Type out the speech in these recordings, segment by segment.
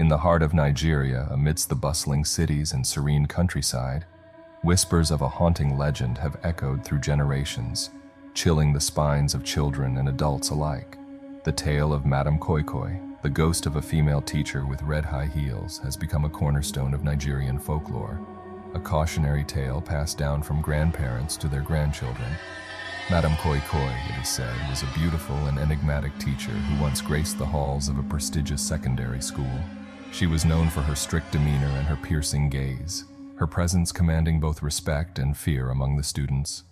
In the heart of Nigeria, amidst the bustling cities and serene countryside, whispers of a haunting legend have echoed through generations, chilling the spines of children and adults alike. The tale of Madame Koikoi, the ghost of a female teacher with red high heels, has become a cornerstone of Nigerian folklore, a cautionary tale passed down from grandparents to their grandchildren. Madame Koikoi, it is said, was a beautiful and enigmatic teacher who once graced the halls of a prestigious secondary school. She was known for her strict demeanor and her piercing gaze, her presence commanding both respect and fear among the students.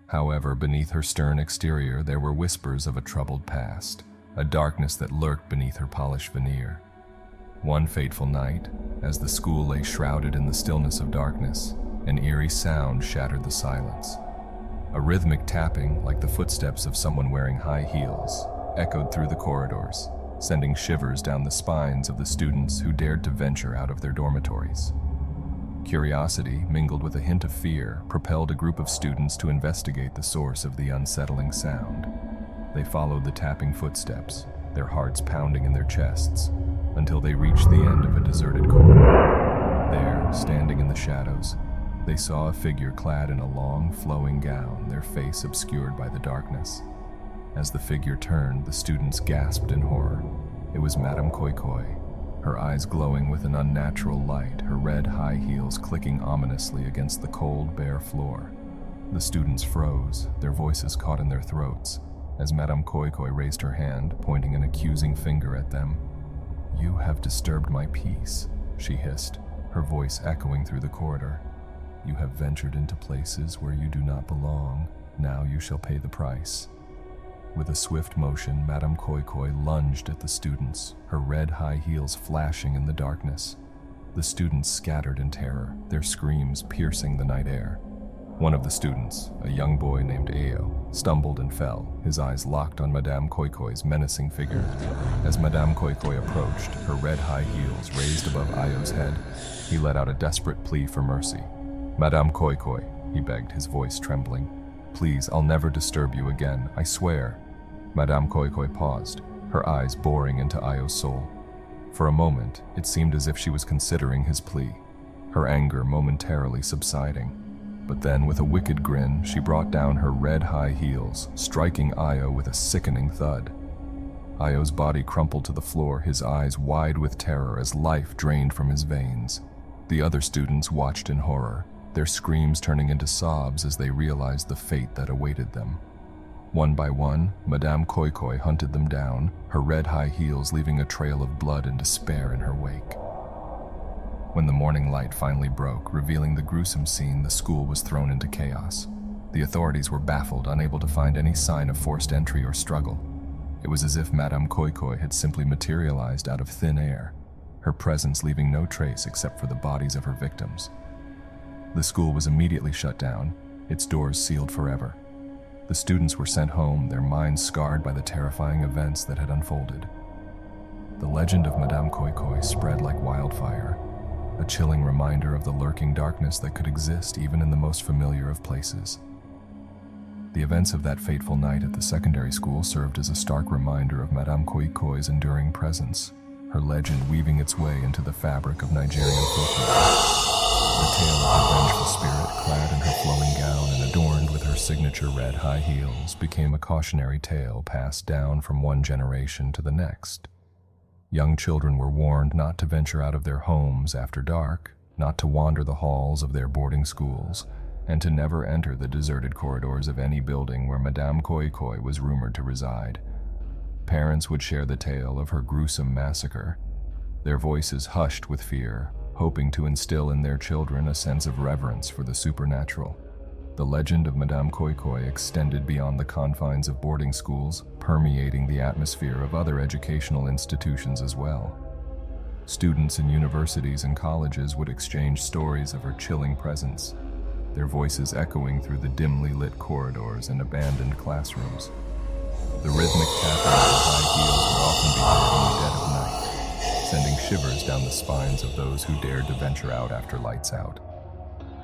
However, beneath her stern exterior, there were whispers of a troubled past, a darkness that lurked beneath her polished veneer. One fateful night, as the school lay shrouded in the stillness of darkness, an eerie sound shattered the silence. A rhythmic tapping, like the footsteps of someone wearing high heels, echoed through the corridors, sending shivers down the spines of the students who dared to venture out of their dormitories. Curiosity, mingled with a hint of fear, propelled a group of students to investigate the source of the unsettling sound. They followed the tapping footsteps, their hearts pounding in their chests, until they reached the end of a deserted corridor. There, standing in the shadows, they saw a figure clad in a long, flowing gown, their face obscured by the darkness. As the figure turned, the students gasped in horror. It was Madame Koikoi, her eyes glowing with an unnatural light, her red high heels clicking ominously against the cold, bare floor. The students froze, their voices caught in their throats, as Madame Koikoi raised her hand, pointing an accusing finger at them. "You have disturbed my peace," she hissed, her voice echoing through the corridor. "You have ventured into places where you do not belong. Now you shall pay the price." With a swift motion, Madame Koikoi lunged at the students, her red high heels flashing in the darkness. The students scattered in terror, their screams piercing the night air. One of the students, a young boy named Ayo, stumbled and fell, his eyes locked on Madame Koikoi's menacing figure. As Madame Koikoi approached, her red high heels raised above Ayo's head, he let out a desperate plea for mercy. "Madame Koikoi," he begged, his voice trembling. "Please, I'll never disturb you again, I swear." Madame Koikoi paused, her eyes boring into Ayo's soul. For a moment, it seemed as if she was considering his plea, her anger momentarily subsiding. But then, with a wicked grin, she brought down her red high heels, striking Ayo with a sickening thud. Ayo's body crumpled to the floor, his eyes wide with terror as life drained from his veins. The other students watched in horror, their screams turning into sobs as they realized the fate that awaited them. One by one, Madame Koikoi hunted them down, her red high heels leaving a trail of blood and despair in her wake. When the morning light finally broke, revealing the gruesome scene, the school was thrown into chaos. The authorities were baffled, unable to find any sign of forced entry or struggle. It was as if Madame Koikoi had simply materialized out of thin air, her presence leaving no trace except for the bodies of her victims. The school was immediately shut down, its doors sealed forever. The students were sent home, their minds scarred by the terrifying events that had unfolded. The legend of Madame Koikoi spread like wildfire, a chilling reminder of the lurking darkness that could exist even in the most familiar of places. The events of that fateful night at the secondary school served as a stark reminder of Madame Koikoi's enduring presence, her legend weaving its way into the fabric of Nigerian folklore. The tale of the vengeful spirit, clad in her flowing gown and adorned with her signature red high heels, became a cautionary tale passed down from one generation to the next. Young children were warned not to venture out of their homes after dark, not to wander the halls of their boarding schools, and to never enter the deserted corridors of any building where Madame Koikoi was rumored to reside. Parents would share the tale of her gruesome massacre, their voices hushed with fear, hoping to instill in their children a sense of reverence for the supernatural. The legend of Madame Koikoi extended beyond the confines of boarding schools, permeating the atmosphere of other educational institutions as well. Students in universities and colleges would exchange stories of her chilling presence, their voices echoing through the dimly lit corridors and abandoned classrooms. The rhythmic tapping of her high heels would often be heard in the dead of night, sending shivers down the spines of those who dared to venture out after lights out.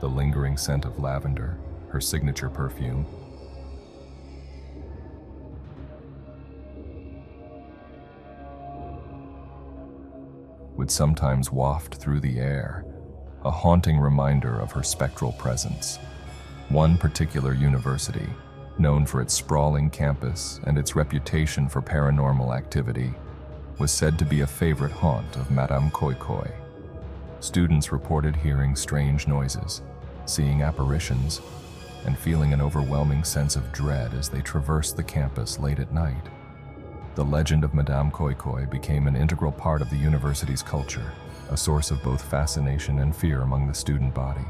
The lingering scent of lavender, her signature perfume, would sometimes waft through the air, a haunting reminder of her spectral presence. One particular university, known for its sprawling campus and its reputation for paranormal activity, was said to be a favorite haunt of Madame Koikoi. Students reported hearing strange noises, seeing apparitions, and feeling an overwhelming sense of dread as they traversed the campus late at night. The legend of Madame Koikoi became an integral part of the university's culture, a source of both fascination and fear among the student body.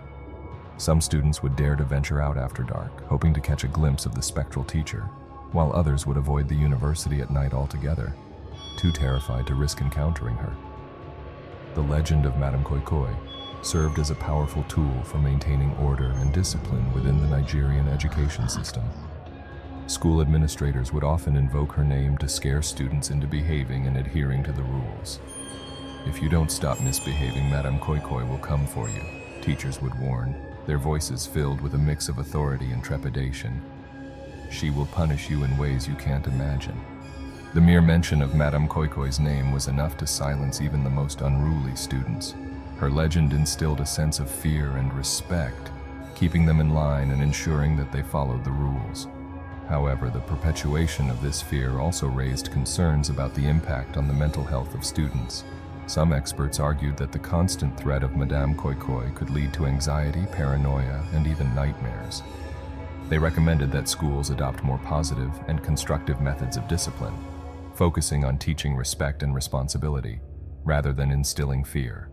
Some students would dare to venture out after dark, hoping to catch a glimpse of the spectral teacher, while others would avoid the university at night altogether, too terrified to risk encountering her. The legend of Madame Koikoi served as a powerful tool for maintaining order and discipline within the Nigerian education system. School administrators would often invoke her name to scare students into behaving and adhering to the rules. "If you don't stop misbehaving, Madame Koikoi will come for you," teachers would warn, their voices filled with a mix of authority and trepidation. "She will punish you in ways you can't imagine." The mere mention of Madame Koikoi's name was enough to silence even the most unruly students. Her legend instilled a sense of fear and respect, keeping them in line and ensuring that they followed the rules. However, the perpetuation of this fear also raised concerns about the impact on the mental health of students. Some experts argued that the constant threat of Madame Koikoi could lead to anxiety, paranoia, and even nightmares. They recommended that schools adopt more positive and constructive methods of discipline, focusing on teaching respect and responsibility, rather than instilling fear.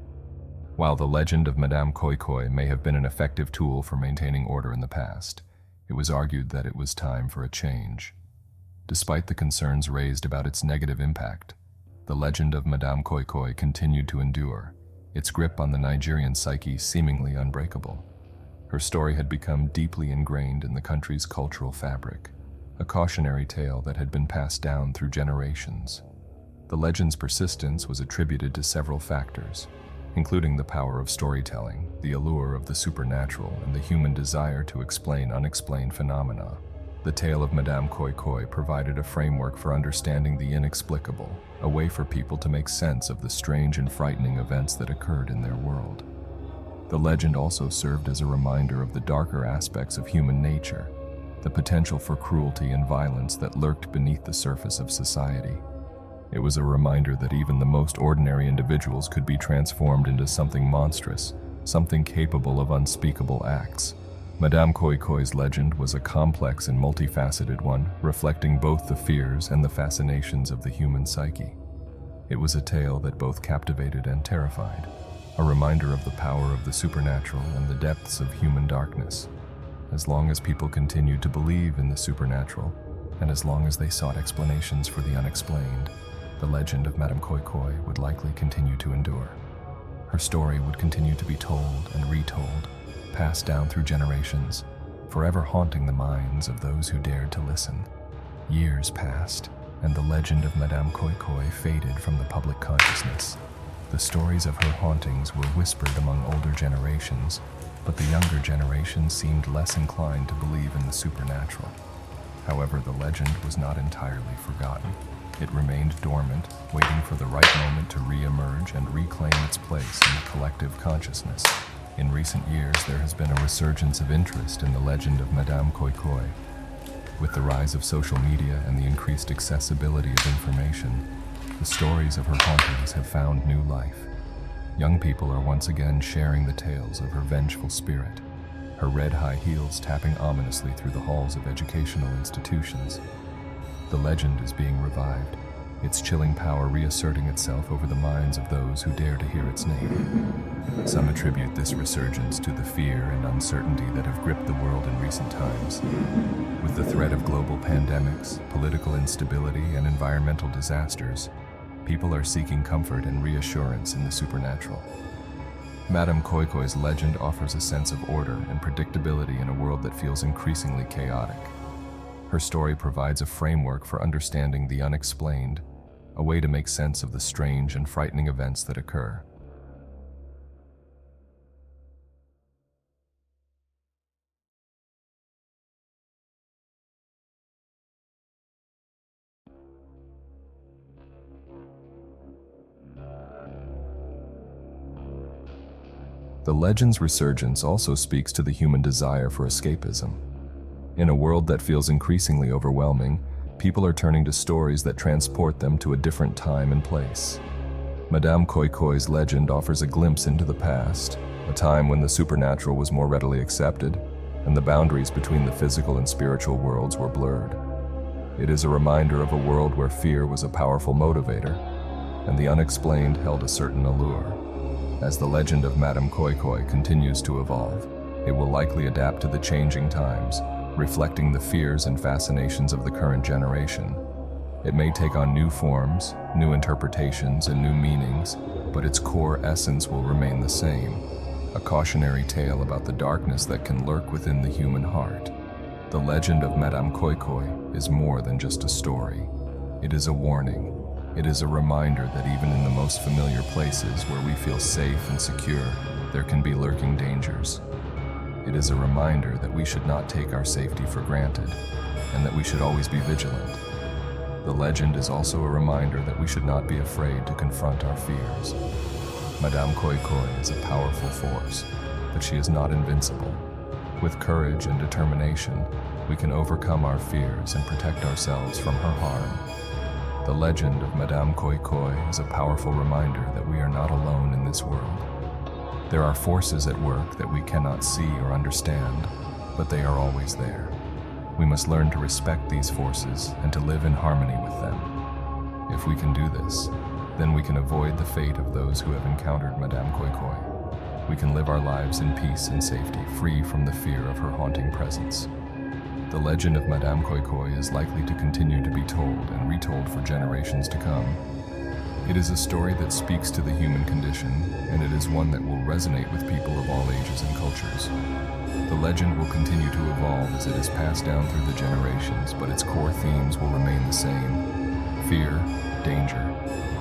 While the legend of Madame Koikoi may have been an effective tool for maintaining order in the past, it was argued that it was time for a change. Despite the concerns raised about its negative impact, the legend of Madame Koikoi continued to endure, its grip on the Nigerian psyche seemingly unbreakable. Her story had become deeply ingrained in the country's cultural fabric, a cautionary tale that had been passed down through generations. The legend's persistence was attributed to several factors, including the power of storytelling, the allure of the supernatural, and the human desire to explain unexplained phenomena. The tale of Madame Koikoi provided a framework for understanding the inexplicable, a way for people to make sense of the strange and frightening events that occurred in their world. The legend also served as a reminder of the darker aspects of human nature, the potential for cruelty and violence that lurked beneath the surface of society. It was a reminder that even the most ordinary individuals could be transformed into something monstrous, something capable of unspeakable acts. Madame Koikoi's legend was a complex and multifaceted one, reflecting both the fears and the fascinations of the human psyche. It was a tale that both captivated and terrified, a reminder of the power of the supernatural and the depths of human darkness. As long as people continued to believe in the supernatural, and as long as they sought explanations for the unexplained, the legend of Madame Koikoi would likely continue to endure. Her story would continue to be told and retold, passed down through generations, forever haunting the minds of those who dared to listen. Years passed, and the legend of Madame Koikoi faded from the public consciousness. The stories of her hauntings were whispered among older generations, but the younger generation seemed less inclined to believe in the supernatural. However, the legend was not entirely forgotten. It remained dormant, waiting for the right moment to re-emerge and reclaim its place in the collective consciousness. In recent years, there has been a resurgence of interest in the legend of Madame Koikoi. With the rise of social media and the increased accessibility of information, the stories of her hauntings have found new life. Young people are once again sharing the tales of her vengeful spirit, her red high heels tapping ominously through the halls of educational institutions. The legend is being revived, its chilling power reasserting itself over the minds of those who dare to hear its name. Some attribute this resurgence to the fear and uncertainty that have gripped the world in recent times. With the threat of global pandemics, political instability, and environmental disasters, people are seeking comfort and reassurance in the supernatural. Madame Koikoi's legend offers a sense of order and predictability in a world that feels increasingly chaotic. Her story provides a framework for understanding the unexplained, a way to make sense of the strange and frightening events that occur. The legend's resurgence also speaks to the human desire for escapism. In a world that feels increasingly overwhelming, people are turning to stories that transport them to a different time and place. Madame Koikoi's legend offers a glimpse into the past, a time when the supernatural was more readily accepted, and the boundaries between the physical and spiritual worlds were blurred. It is a reminder of a world where fear was a powerful motivator, and the unexplained held a certain allure. As the legend of Madame Koikoi continues to evolve, it will likely adapt to the changing times, reflecting the fears and fascinations of the current generation. It may take on new forms, new interpretations, and new meanings, but its core essence will remain the same, a cautionary tale about the darkness that can lurk within the human heart. The legend of Madame Koikoi is more than just a story. It is a warning. It is a reminder that even in the most familiar places where we feel safe and secure, there can be lurking dangers. It is a reminder that we should not take our safety for granted, and that we should always be vigilant. The legend is also a reminder that we should not be afraid to confront our fears. Madame Koikoi is a powerful force, but she is not invincible. With courage and determination, we can overcome our fears and protect ourselves from her harm. The legend of Madame Koikoi is a powerful reminder that we are not alone in this world. There are forces at work that we cannot see or understand, but they are always there. We must learn to respect these forces and to live in harmony with them. If we can do this, then we can avoid the fate of those who have encountered Madame Koikoi. We can live our lives in peace and safety, free from the fear of her haunting presence. The legend of Madame Koikoi is likely to continue to be told and retold for generations to come. It is a story that speaks to the human condition, and it is one that will resonate with people of all ages and cultures. The legend will continue to evolve as it is passed down through the generations, but its core themes will remain the same: fear, danger,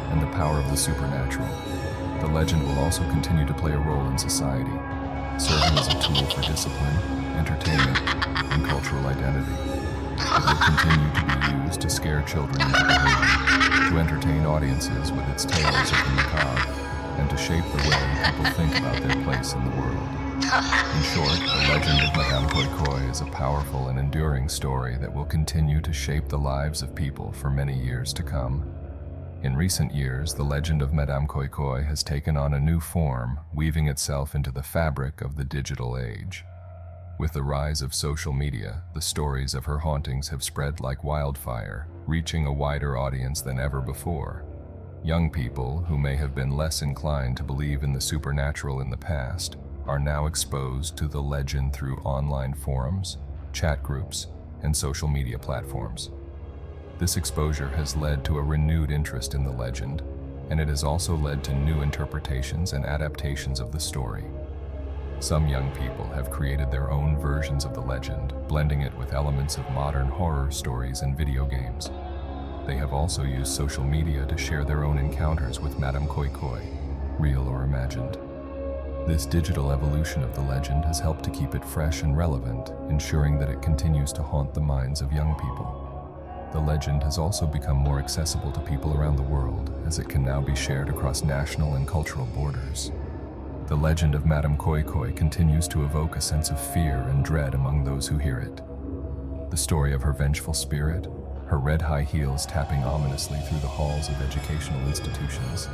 and the power of the supernatural. The legend will also continue to play a role in society, serving as a tool for discipline, entertainment, and cultural identity. It will continue to be used to scare children into behavior, to entertain audiences with its tales of the macabre, and to shape the way people think about their place in the world. In short, the legend of Madame Koikoi is a powerful and enduring story that will continue to shape the lives of people for many years to come. In recent years, the legend of Madame Koikoi has taken on a new form, weaving itself into the fabric of the digital age. With the rise of social media, the stories of her hauntings have spread like wildfire, reaching a wider audience than ever before. Young people, who may have been less inclined to believe in the supernatural in the past, are now exposed to the legend through online forums, chat groups, and social media platforms. This exposure has led to a renewed interest in the legend, and it has also led to new interpretations and adaptations of the story. Some young people have created their own versions of the legend, blending it with elements of modern horror stories and video games. They have also used social media to share their own encounters with Madame Koikoi, real or imagined. This digital evolution of the legend has helped to keep it fresh and relevant, ensuring that it continues to haunt the minds of young people. The legend has also become more accessible to people around the world, as it can now be shared across national and cultural borders. The legend of Madame Koikoi continues to evoke a sense of fear and dread among those who hear it. The story of her vengeful spirit, her red high heels tapping ominously through the halls of educational institutions,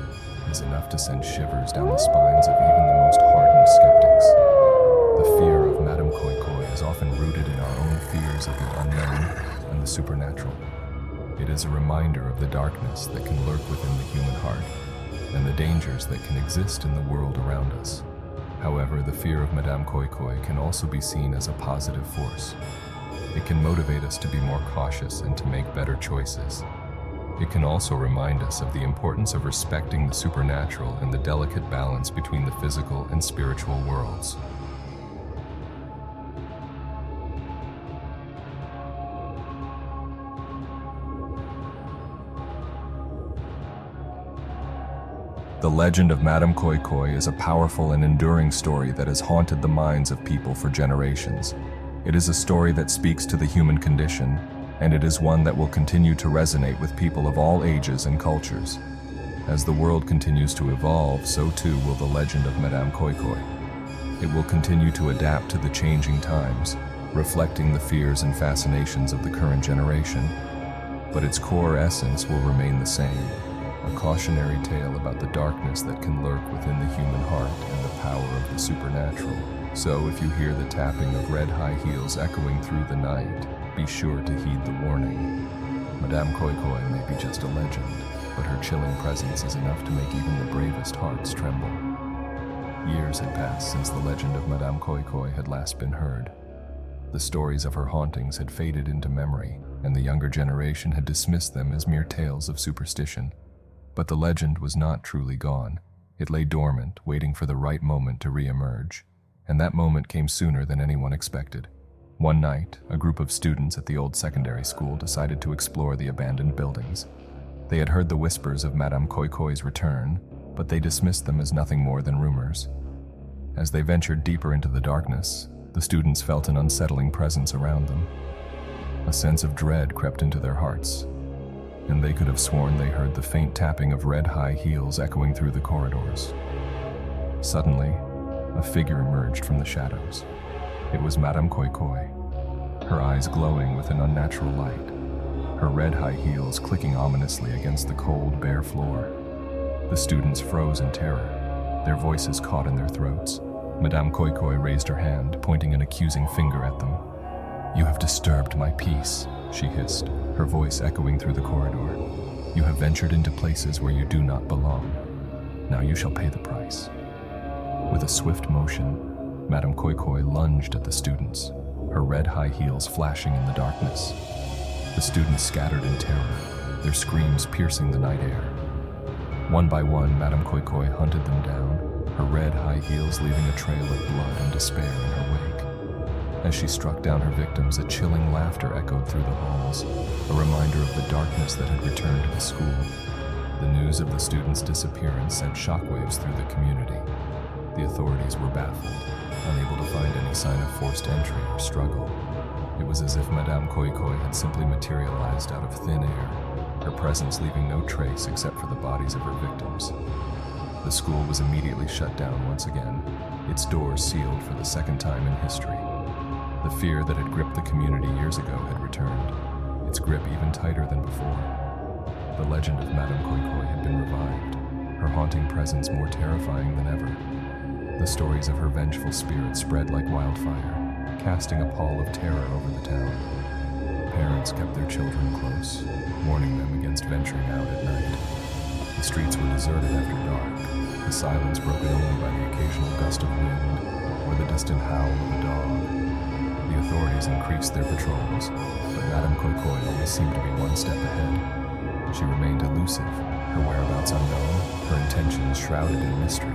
is enough to send shivers down the spines of even the most hardened skeptics. The fear of Madame Koikoi is often rooted in our own fears of the unknown and the supernatural. It is a reminder of the darkness that can lurk within the human heart, and the dangers that can exist in the world around us. However, the fear of Madame Koikoi can also be seen as a positive force. It can motivate us to be more cautious and to make better choices. It can also remind us of the importance of respecting the supernatural and the delicate balance between the physical and spiritual worlds. The legend of Madame Koikoi is a powerful and enduring story that has haunted the minds of people for generations. It is a story that speaks to the human condition, and it is one that will continue to resonate with people of all ages and cultures. As the world continues to evolve, so too will the legend of Madame Koikoi. It will continue to adapt to the changing times, reflecting the fears and fascinations of the current generation. But its core essence will remain the same, a cautionary tale about the darkness that can lurk within the human heart and the power of the supernatural. So if you hear the tapping of red high heels echoing through the night, be sure to heed the warning. Madame Koikoi may be just a legend, but her chilling presence is enough to make even the bravest hearts tremble. Years had passed since the legend of Madame Koikoi had last been heard. The stories of her hauntings had faded into memory, and the younger generation had dismissed them as mere tales of superstition. But the legend was not truly gone. It lay dormant, waiting for the right moment to re-emerge. And that moment came sooner than anyone expected. One night, a group of students at the old secondary school decided to explore the abandoned buildings. They had heard the whispers of Madame Koikoi's return, but they dismissed them as nothing more than rumors. As they ventured deeper into the darkness, the students felt an unsettling presence around them. A sense of dread crept into their hearts, and they could have sworn they heard the faint tapping of red high heels echoing through the corridors. Suddenly, a figure emerged from the shadows. It was Madame Koikoi, her eyes glowing with an unnatural light, her red high heels clicking ominously against the cold, bare floor. The students froze in terror, their voices caught in their throats. Madame Koikoi raised her hand, pointing an accusing finger at them. "You have disturbed my peace," she hissed, her voice echoing through the corridor. "You have ventured into places where you do not belong. Now you shall pay the price." With a swift motion, Madame Koikoi lunged at the students, her red high heels flashing in the darkness. The students scattered in terror, their screams piercing the night air. One by one, Madame Koikoi hunted them down, her red high heels leaving a trail of blood and despair in her wake. As she struck down her victims, a chilling laughter echoed through the halls, a reminder of the darkness that had returned to the school. The news of the students' disappearance sent shockwaves through the community. The authorities were baffled, unable to find any sign of forced entry or struggle. It was as if Madame Koikoi had simply materialized out of thin air, her presence leaving no trace except for the bodies of her victims. The school was immediately shut down once again, its doors sealed for the second time in history. The fear that had gripped the community years ago had returned, its grip even tighter than before. The legend of Madame Koikoi had been revived, her haunting presence more terrifying than ever. The stories of her vengeful spirit spread like wildfire, casting a pall of terror over the town. Parents kept their children close, warning them against venturing out at night. The streets were deserted after dark, the silence broken only by the occasional gust of wind or the distant howl of a dog. The authorities increased their patrols, but Madame Koikoi always seemed to be one step ahead. She remained elusive, her whereabouts unknown, her intentions shrouded in mystery.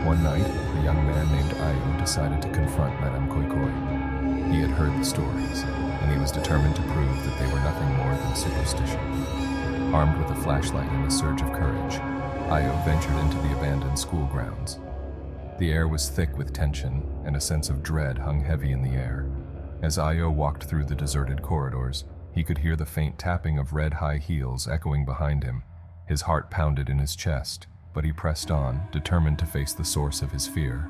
One night, a young man named Ayo decided to confront Madame Koikoi. He had heard the stories, and he was determined to prove that they were nothing more than superstition. Armed with a flashlight and a surge of courage, Ayo ventured into the abandoned school grounds. The air was thick with tension, and a sense of dread hung heavy in the air. As Ayo walked through the deserted corridors, he could hear the faint tapping of red high heels echoing behind him. His heart pounded in his chest, but he pressed on, determined to face the source of his fear.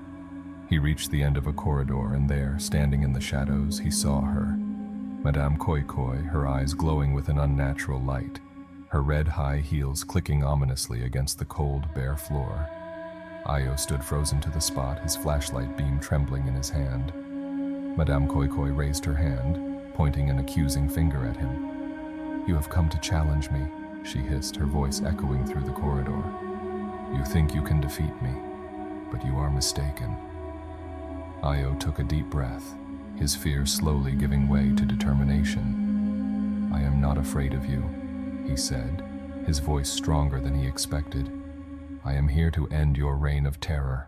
He reached the end of a corridor, and there, standing in the shadows, he saw her. Madame Koikoi, her eyes glowing with an unnatural light, her red high heels clicking ominously against the cold, bare floor. Ayo stood frozen to the spot, his flashlight beam trembling in his hand. Madame Koikoi raised her hand, pointing an accusing finger at him. "You have come to challenge me," she hissed, her voice echoing through the corridor. "You think you can defeat me, but you are mistaken." Ayo took a deep breath, his fear slowly giving way to determination. "I am not afraid of you," he said, his voice stronger than he expected. "I am here to end your reign of terror."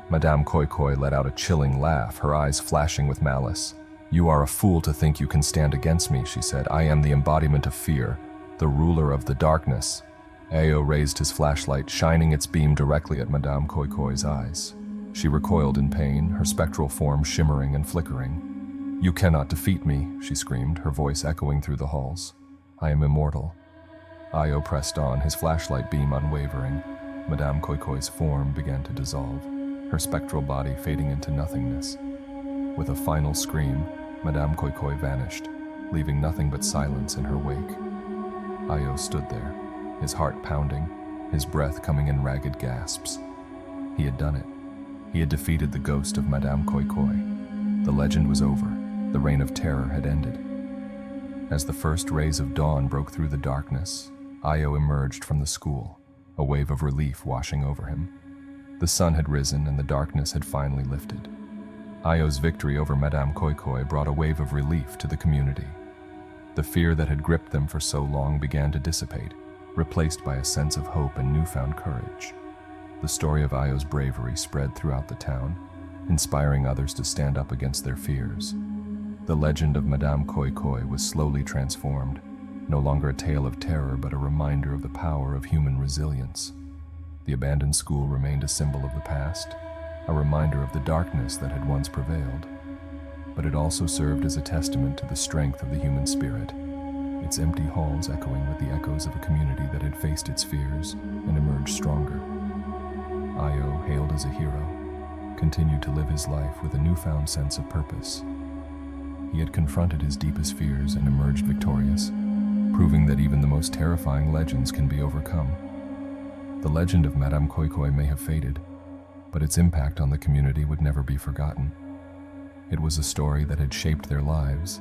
Madame Koikoi let out a chilling laugh, her eyes flashing with malice. "You are a fool to think you can stand against me," she said. "I am the embodiment of fear, the ruler of the darkness." Ayo raised his flashlight, shining its beam directly at Madame Koikoi's eyes. She recoiled in pain, her spectral form shimmering and flickering. "You cannot defeat me," she screamed, her voice echoing through the halls. I am immortal. Io pressed on, his flashlight beam unwavering. Madame Koikoi's form began to dissolve, her spectral body fading into nothingness. With a final scream, Madame Koikoi vanished, leaving nothing but silence in her wake. Io stood there, his heart pounding, his breath coming in ragged gasps. He had done it. He had defeated the ghost of Madame Koikoi. The legend was over. The reign of terror had ended. As the first rays of dawn broke through the darkness, Io emerged from the school, a wave of relief washing over him. The sun had risen and the darkness had finally lifted. Io's victory over Madame Koikoi brought a wave of relief to the community. The fear that had gripped them for so long began to dissipate, replaced by a sense of hope and newfound courage. The story of Io's bravery spread throughout the town, inspiring others to stand up against their fears. The legend of Madame Koikoi was slowly transformed, no longer a tale of terror but a reminder of the power of human resilience. The abandoned school remained a symbol of the past, a reminder of the darkness that had once prevailed. But it also served as a testament to the strength of the human spirit, its empty halls echoing with the echoes of a community that had faced its fears and emerged stronger. Io, hailed as a hero, continued to live his life with a newfound sense of purpose. He had confronted his deepest fears and emerged victorious, proving that even the most terrifying legends can be overcome. The legend of Madame Koikoi may have faded, but its impact on the community would never be forgotten. It was a story that had shaped their lives,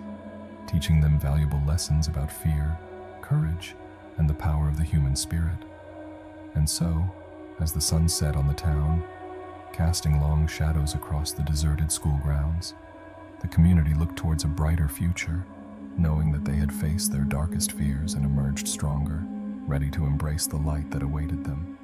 teaching them valuable lessons about fear, courage, and the power of the human spirit. And so, as the sun set on the town, casting long shadows across the deserted school grounds, the community looked towards a brighter future, knowing that they had faced their darkest fears and emerged stronger, ready to embrace the light that awaited them.